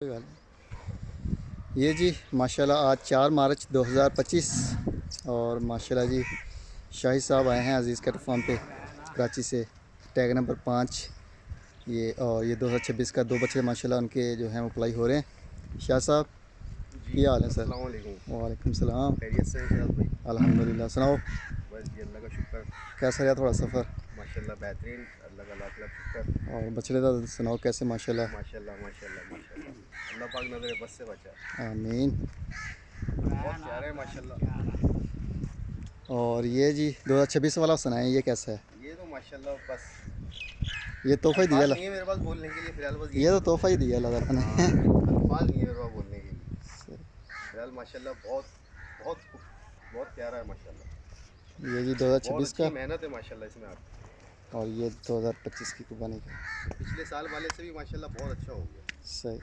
ये जी माशाल्लाह आज 4 मार्च 2025 और माशाल्लाह जी शाहिद साहब आए हैं अजीज़ कैट फार्म पे कराची से। टैग नंबर 5 ये और ये 2026 का 2 बच्चे माशाल्लाह उनके जो हैं अप्लाई हो रहे हैं। शाह साहब जी, क्या हाल है सर? अस्सलाम वालेकुम। वालेकुम सलाम। खैरियत से हैं शायद भाई? अल्हम्दुलिल्लाह। सुनाओ बस जी अल्लाह का शुक्र। कैसा रहा थोड़ा सफ़र? माशाल्लाह बेहतरीन, अल्लाह का लाख लाख शुक्र। और बछड़े का सुनाओ कैसे माशाल्लाह? माशाल्लाह माशाल्लाह माशाल्लाह अल्लाह पाक नज़र बस से बचाए। आमीन। बहुत प्यारे हैं माशाल्लाह। और ये जी 2026 वाला सुनाएं, ये कैसा है? ये तो माशाल्लाह बस ये तोहफ़ा ही दिया अल्फाज नहीं है मेरे पास बोलने के लिए, फिलहाल बस ये यही तो बोलूँगा। तोहफ़ा ही दिया अल्लाह ताला हाँ, ने। अल्फाज नहीं है मेरे पास बोलने के लिए। फिलहाल माशाल्लाह बहुत बहुत बहुत प्यारा है माशाल्लाह। ये जी बहुत 2026 अच्छी का मेहनत है माशाल्लाह इसमें आपकी। और ये 2025 की कुर्बानी का। पिछले साल वाले से भी माशाल्लाह बहुत अच्छा हो गया। सही।